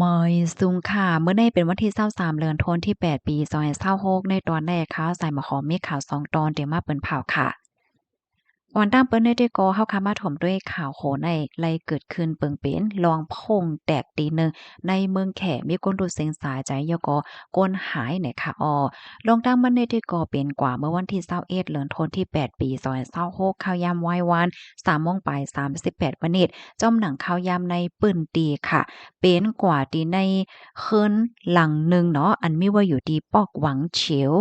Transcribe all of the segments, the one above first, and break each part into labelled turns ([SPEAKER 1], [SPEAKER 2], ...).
[SPEAKER 1] มอยซุงค่ะเมื่อในเป็นวันที่23เดือนธันวาคมที่8ปี2026ในตอนแรกค่ะใส่หมอหอมมีข่าว2ตอนเดี๋ยวมาเปิ้นเผาค่ะ วันตั้งเปิ้นได้ได้ก่อเฮาค่ะมาถมด้วยข่าวโหนในไล่เกิดขึ้นเปิงเป็นลองพงแตกตีหนึ่งในเมืองแขมีคนดูเซ็งสายใจยอก็ก้นหายเนี่ยค่ะลองตั้งมันได้ได้ก่อเป็นกว่าเมื่อวันที่21เดือนธันวาคมที่8ปี2026ข่าวยามวายวาน3โมงปลาย38นาทีจ้อมหนังข่าวยามในปื้นตีค่ะเป็นกว่าที่ในเคินหลังหนึ่งเนาะอันมีว่าอยู่ที่ปอกหวังเฉียว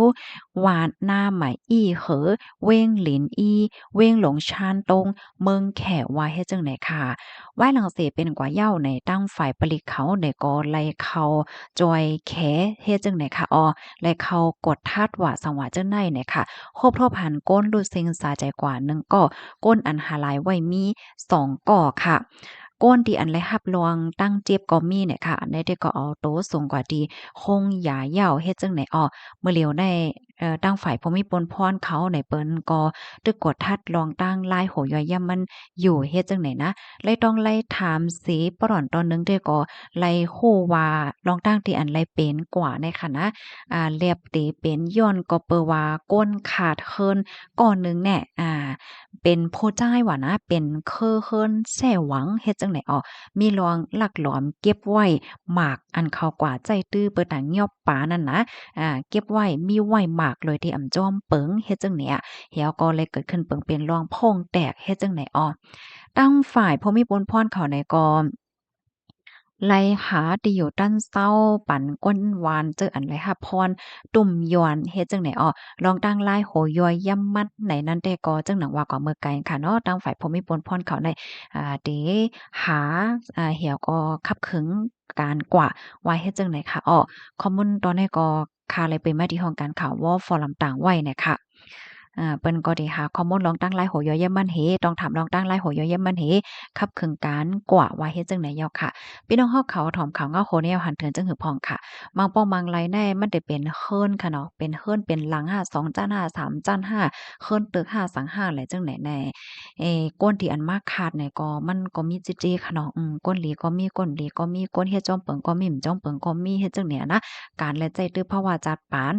[SPEAKER 1] วานหน้าใหม่อี้เหอเว้งหลินอี้เว้งหลงชานตงเมืองแขว่าเฮ็ดจังไหนค่ะว่ายหลังเสเป็นกว่าเหย้าในตั้งฝ่ายผลิตเขาในก็ไล่เขาจอยแขเฮ็ดจังไหนค่ะไล่เขากดทัดว่าสังว่าจังไหนเนี่ยค่ะครบทบหันก้นรู้เซ็งสาใจกว่า1ก็ก้นอันหาหลายไว้มี2ก่อค่ะก้นที่อันไรรับรองตั้งเจ็บก็มีเนี่ยค่ะอันใดที่ก็เอาโตสูงกว่าดีคงหยาเหย้าเฮ็ดจังไหนเมื่อเหลียวได้ตั้งฝ่ายภูมิปนพรเขาในเปิ้นก็ตึกกดทัดลองตั้งลายโหย่อยย่ำมันอยู่เฮ็ดจังไหนนะเลยต้องไล่ถามสีปร่อนตอนหนึงเด้อก็ไล่ฮู้ว่าลองตั้งที่อันไล่เป็นกว่าในค่ะนะเรียบตีเป็นย้อนก็เปอว่าก้นขาดเคินก่อนหนึ่งแน่เป็นผู้จ้ายว่านะเป็นเคอเคินแซ่หวังเฮ็ดจังไหนมีลองลักหลอมเก็บไว้หมากอันเขากว่าใจตื้อเปิดต่างยอบปานั่นนะเก็บไว้มีไว้หมากเลยที่อำจ้อมเปิงเฮ็ดจังเนี่ยเหี่ยวก็เลยเกิดขึ้นเปิงเป็นรองโพงแตกเฮ็ดจังไหนตั้งฝ่ายผู้มีปนพรเขาในก็ไล่หาที่อยู่ตั้นเศร้าปั่นก้นหวานเจออันไรหาพรตุ่มยวนเฮ็ดจังไหนลองตั้งลายโหยอยย่ำมัดไหนนั้นแต่ก็จังหนังว่าก็เมื่อไกลค่ะเนาะตั้งฝ่ายผู้มีปนพรเขาในเดหาเหี่ยวก็คับขึงการกว่าว่าเฮ็ดจังไหนค่ะคอมมุนตอนนี้ก็ค่าเลยไปมาที่ห้องการข่าววอฟอรัมต่างไว้เนี่ยค่ะเปิ้นก็ได้หาข้อมูลลองตั้งหลายโหยอเยี่ยมมันเหต้องถามลองตั้งหลายโหยอเยี่ยมมันเหคับเครื่องการกว่าว่าเฮ็ดจังได๋ยอค่ะพี่น้องเฮาเขาถ่อมเขาเงาโคแนวหันเถินจังหือพ้องค่ะบางป้องบางไรแน่มันได้เป็นเฮิรนค่ะเนาะเป็นเฮิรนเป็นหลัง5 2จั้น5 3จั้น5เฮิรนตึก5สัง5แหละจังไหนแน่ก้นที่อันมากขาดเนี่ยก็มันก็มีจิๆค่ะเนาะก้นหลีก็มีก้นหลีก็มีก้นเฮ็ดจ้อมเปิงก็มีหม้อจ้อมเปิงก็มีเฮ็ดจังเนี่ยนะการและใจตื้อเพราะว่าจัดปาน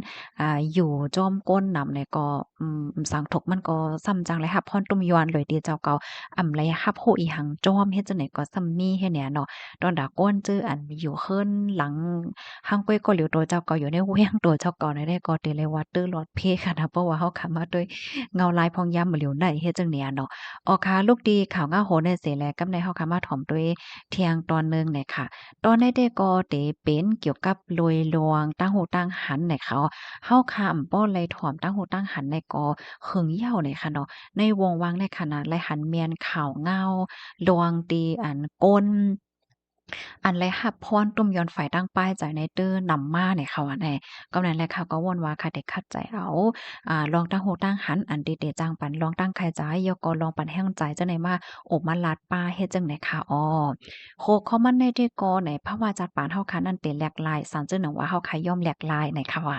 [SPEAKER 1] อยู่จอมก้นนำเนี่ยก็สังทกมันก็ซ้ำจังเลยค่ะพรตุ่มยวนเลยตีเจ้าเก่าอำไรฮับโฮอีหังจ้อมเฮ็ดจังได๋ก็ซ้ำมีเฮ็ดเนี่ยเนาะดอนดาก้นจื้ออันอยู่เคินหลังหังก้วยก็เหลียวตัวเจ้าเก่าอยู่ในเวียงตัวเจ้าเก่าได้ก็เตเลยว่าตื้อหลอดเพค่ะนะเพราะว่าเฮาเข้ามาด้วยเงาลายพองยามบ่เหลียวได้เฮ็ดจังเนี่ยเนาะค่ะลูกดีข่าวง่าโหนเนี่ยเสแลกำในเฮาเข้ามาถ่อมด้วยเที่ยงตอนหนึ่งเนี่ยค่ะตอนได้ก็เตเป็นเกี่ยวกับโลยลวงตั้งหูตั้งหันเนี่ยเขา เฮาค่ะป้อไหลถ่อมตั้งหูตั้งหันในกอเหิงเหย้าเนี่ยค่ะเนาะในวงวังในขนาดไหลหันเมียนข่าวเงาดวงตีอันก้นอันไรหับพรตุ้มย้อนฝ่ายตั้งป้ายใจในเด้อนำมาเนี่ยค่ะว่าแน่ก็นั่นแหละค่ะก็วนว่าค่ะได้คัดใจเอาลองตั้งหูตั้งหันอันเดๆจังปันลองตั้งใครใจยก็ลองปันแห้งใจจังได๋มาโอบมาลาดป้าเฮ็ดจังได๋ค่ะโคข้อมันในที่กอไหนภาวะจัดปานเฮาค่ะนั่นเต็แหลกหลายสารจึงหนังว่าเฮาค่ะย่อมแหลกหลายไหนค่ะว่า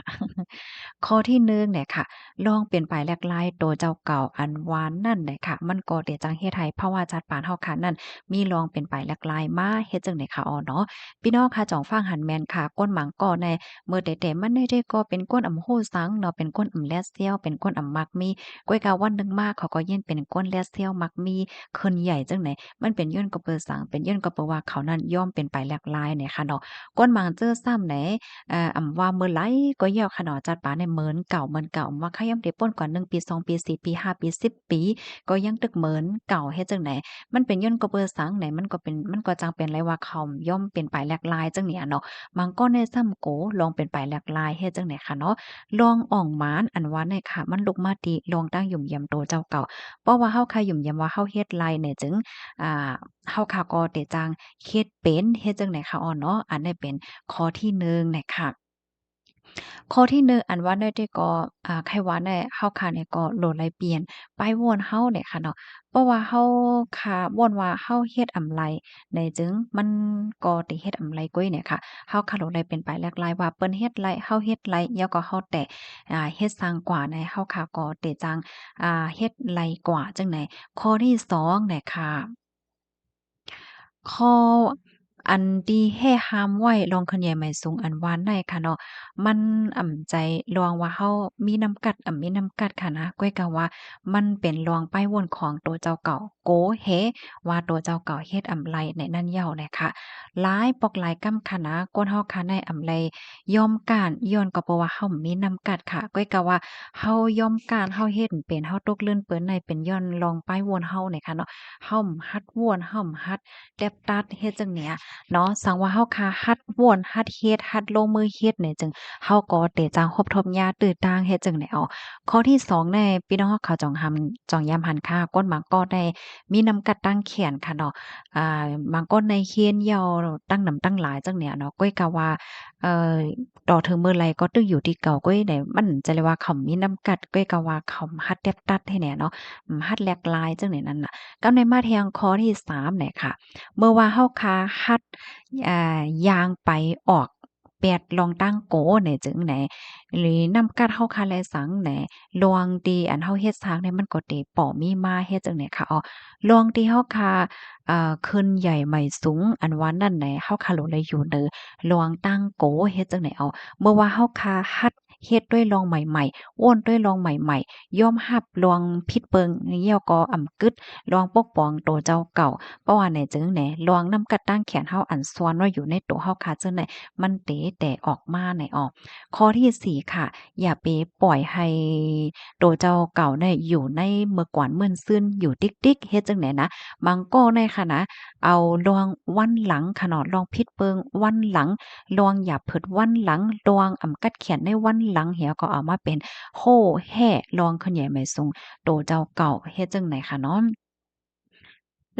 [SPEAKER 1] ข้อที่1เนี่ยค่ะลองเปลี่ยนไปแลกหลายตัวเจ้าเก่าอันหวานนั่นเนี่ยค่ะมันก็เดจังเฮ็ดให้ภาวะจัดปานเฮาค่ะนั่นมีลองเปลี่ยนไปแลกหลายมาเฮ็ดจังได๋ค่ะเนาะพี่น้องค่ะจ่องฟังหันแม่นค่ะก้นหมางก่อในเมื่อแต่มันได้ก็เป็นก้นอำโ้สังเนาะเป็นก้นอำแลเซียวเป็นก้นอำมักมีก้อยกาวันหนึ่งมากเขาก็เย็นเป็นก้นแลเซียวมักมีเคินใหญ่จังไหนมันเป็นย้อนก็เปอสังเป็นย้อนก็เปอว่าเขานั้นย่อมเป็นไปแลกหลายเนี่ยค่ะเนาะก้นหมางเจอซ้ำไหน อำว่าเมื่อไหร่ก็แย้วค่ะเนาะจัดปาเนี่ยเหมือนเก่าเหมือนเก่าว่าขย่ำได้ป่นกว่า1ปี2ปี4ปี5ปี10ปีก็ยังตึกเหมือนเก่าเฮ็ดจั่งใดมันเป็นย้อนกว่าเบอร์สังไหนมันก็จังเป็นไรว่าเขาย่อมเป็นไปแหลกหลายจังเนี่ยเนาะบางก็ในซ้ำโกลองเป็นไปแหลกหลายเฮ็ดจังได๋ค่ะเนาะลองอ่องหมานอันว่าเนี่ยค่ะมันลุกมาติลองตั้งหยุ่มเหยี่ยมโตเจ้าเก่าเพราะว่าเฮาค่ะหยุ่มเหยี่ยมว่าเฮาเฮ็ดไรเนี่ยจึงอ่าเฮาค่ะก็ได้จังเฮ็ดเป็นเฮ็ดจังได๋ค่ะเนาะอันนี้เป็นข้อที่1เนี่ยค่ะ ข้อที่1อันว่าได้ที่ก็ไขว่าได้เฮาค่ะเนี่ยก็โหลดไหลเปลี่ยนไปวนเฮาเนี่ยค่ะเนาะเพราะว่าเฮาค่ะบ่นว่าเฮาเฮ็ดอำไรในจึงมันก็ได้เฮ็ดอำไรก้อยเนี่ยค่ะเฮาค่ะโหลดไหลเป็นไปหลากหลายว่าเปิ้นเฮ็ดไรเฮาเฮ็ดไรแล้วก็เฮาแต่เฮ็ดสร้างกว่าในเฮาค่ะก็ได้จังเฮ็ดไรกว่าจังไหนข้อที่2เนี่ยค่ะ ข้อ อันที่แห่ห้ามไว้ลองขะแหน่ไม้สูงอันหวานในค่ะเนาะมันใจลองว่าเฮามีน้ำกัดมีน้ำกัดค่ะนะก้อยกะว่ามันเป็นลองป้ายวนของตัวเจ้าเก่าโกเฮว่าตัวเจ้าเก่าเฮ็ดไรในนั้นเย้าเลยค่ะหลายปอกหลายกำค่ะนะก้นเฮาค่ะในไรยอมการย้อนก็เพราะว่าเฮามีน้ำกัดค่ะก้อยกะว่าเฮายอมการเฮาเฮ็ดเป็นเฮาตกลื่นเปิ้นในเป็นย้อนลองป้ายวนเฮาเนี่ยค่ะเนาะเฮาหัดม่วนเฮาหัดแตบตัดเฮ็ดจังเนี้ย เนาะสังว่าเฮาคาฮัดม่วนฮัดเฮ็ดฮัดลงมือเฮ็ดเนี่ยจึงเฮาก็เตจางครบทบยาตื้อตางเฮ็ดจึงได้เอาข้อที่2ในพี่น้องเขาจองยามหันค่าก้นบางก็ได้มีนำกัดตั้งแขนค่ะเนาะบางก้นในเคียนยาวตั้งนำตั้งหลายจังเนี่ยเนาะก้อยกะว่าเอ่อต่อถึงมื้อไรก็ตึกอยู่ที่เก่าก้อยได้มันจะเรียกว่าเขามีน้ำกัดก้อยกะว่าเขาฮัดแตบตัดให้แหน่เนาะฮัดแหลกลายจังเนี่ยนั่นน่ะกับในมาแทงข้อที่3เนี่ยค่ะ เมื่อว่าเฮาคาฮัดยางไปออกแปดลองตั้งโกเนี่ยจึงไหนหรือนำกัดเฮาคาแลสังแหนลวงดีอันเฮาเฮ็ดสร้างเนี่ยมันก็เตป่อมีมาเฮ็ดจังไหนค่ะลวงที่เฮาคาขึ้นใหญ่ใหม่สูงอันว่านั่นแหนเฮาคาโลเลยอยู่เด้อลวงตั้งโกเฮ็ดจังไหนเมื่อว่าเฮาคาฮัดเฮ็ดด้วยลองใหม่ๆโอ้นด้วยลองใหม่ๆยอมรับลองผิดเปิงเหี่ยวก็กึดลองปกป้องตัวเจ้าเก่า เพราะว่าไหนจึงไหนลองนำกัดตั้งแขนเฮาอันซ้อนว่าอยู่ในตัวเฮาค่ะจังไหนมันเต๋แต่ออกมาไหนข้อที่4ค่ะอย่าไปปล่อยให้ตัวเจ้าเก่าเนี่ยอยู่ในเมื่อกวานเมื่อนซื่นอยู่ติ๊กๆเฮ็ดจังไหนนะบางก็ในค่ะนะเอาลองวันหลังค่ะเนาะลองพิดเปิงวันหลังลองอย่าเผิดวันหลังลองกัดแขนในวันหลังเหี่ยก็เอามาเป็นโฮ้แฮ่ลองขะแหน่ไม้สูงตัวเจ้าเก่าเฮ็ดจังไหนค่ะเนาะ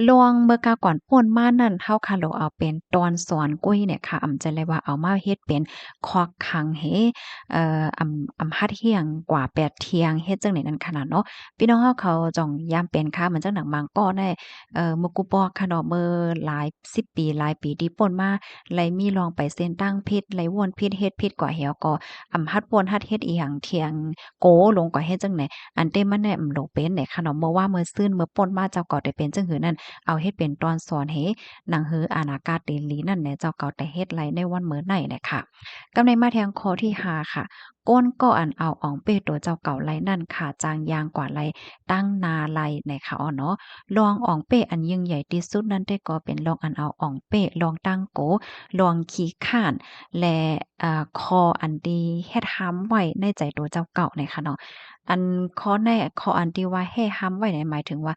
[SPEAKER 1] ลวงเมื่อกาก่อนป่นมานั่นเฮาค่ะโลเอาเป็นตอนสอนกุ้ยเนี่ยค่ะจะเลยว่าเอามาเฮ็ดเป็นควักขังเหฮัดเฮียงกว่า8เที่ยงเฮ็ดจังได๋นั่นขนาดเนาะพี่น้องเฮาเขาจ้องยามเป็นค่ะเหมือนจังหนังบางก้อได้มื้อกูปอกค่ะเนาะมื้อหลาย10ปีหลายปีที่ป่นมาไหลมีลองไปเส้นตั้งพิษไหลว่วนพิษเฮ็ดพิษกว่าเหี่ยวก็ฮัดป่นฮัดเฮ็ดอีหยังเที่ยงโกลงกว่าเฮ็ดจังได๋อันเต็มมันแน่โลเป็นได้ค่ะเนาะเมื่อว่ามื้อซื่นมื้อป่นมาเจ้าก็ได้เป็นจังหือนั่น เอาเฮ็ดเป็นตอนสอนให้หนังหืออาณากาเตลีนั่นแหละเจ้าเก่าแต่เฮ็ดไรในวันมื้อไหนน่ะค่ะกำในมาแทงข้อที่5ค่ะก้นก็อันเอาอองเป้ตัวเจ้าเก่าไรนั่นค่ะจางยางกว่าไรตั้งนาไรในค่ะเนาะลองอ่องเป้อันยิ่งใหญ่ที่สุดนั้นได้ก็เป็นลองอันเอาอ่องเป้ลองตั้งโกลองขี้ข้านและคออันดีเฮ็ดห้ำไว้ในใจตัวเจ้าเก่าในค่ะเนาะอันข้อในข้ออันที่ว่าให้ห้ำไว้เนี่ยหมายถึงว่า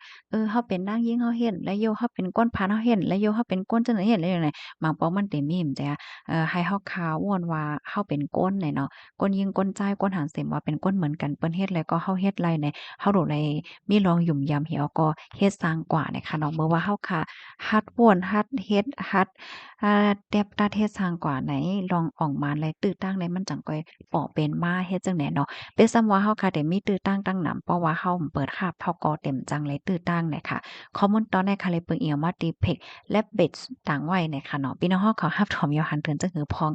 [SPEAKER 1] เฮาเป็นนางหญิงเฮาเฮ็ดแล้วโยเฮาเป็นก้นพานเฮาเฮ็ดแล้วโยเฮาเป็นก้นจังได๋เฮ็ดแล้วจั่งใดบางปอมันเต็มมีมจ้ะให้เฮาข่าวอนว่าเฮาเป็นก้นเนี่ยเนาะก้นยิงก้นจ่ายก้นหารเสมว่าเป็นก้นเหมือนกันเปิ้นเฮ็ดแล้วก็เฮาเฮ็ดไรเนี่ยเฮาโดไลมีลองหยุ่มยำเหี่ยวก็เฮ็ดสร้างกว่าเนี่ยค่ะเนาะเมื่อว่าเฮาค่ะฮัดป่วนฮัดเฮ็ดฮัดแตบตัดเฮ็ดสร้างกว่าไหนลองอ่องมานไรตื้อตั้งในมันจังค่อยปอเป็นมาเฮ็ดจังได๋เนาะ เป็นส่ำว่าเฮาค่ะได้มีตื้อตั้งตั้งหนำเพราะว่าเฮาเปิดคาบเฮาก็เต็มจังเลยตื้อตั้งเนี่ยค่ะข้อมูลตอนในค่ะเลยเปิงเอียวมาตีเพกและเบ็ดต่างไว้เนี่ยค่ะเนาะพี่น้องเฮาเขารับถอมยอหันเถินจังหือพอง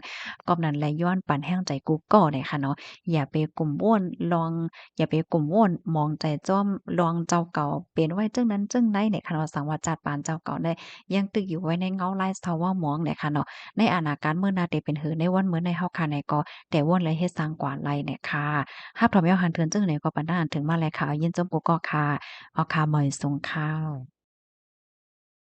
[SPEAKER 1] กอบนั้นและย้อนปันแห้งใจกูก็เนี่ยค่ะเนาะอย่าไปกลุ่มว้นลองอย่าไปกลุ่มว้นมองใจจ้อมลองเจ้าเก่าเป็นไว้จังนั้นจังใดเนี่ยค่ะเนาะสังว่าจัดปานเจ้าเก่าได้ยังตึกอยู่ไว้ในเงาลายสาวามองเนี่ยค่ะเนาะในอนาการมื้อหน้าได้เป็นหือในวันมื้อในเฮาค่ะในก็แต่ว่นและเฮ็ดสร้างกว่าไลเนี่ยค่ะ หาบถอมยอหันเทินจึงไหนก็ปานนั้นถึงมาแลค่ะยินจมกูก็ค่ะเอาค่ะเหมยสงข้าว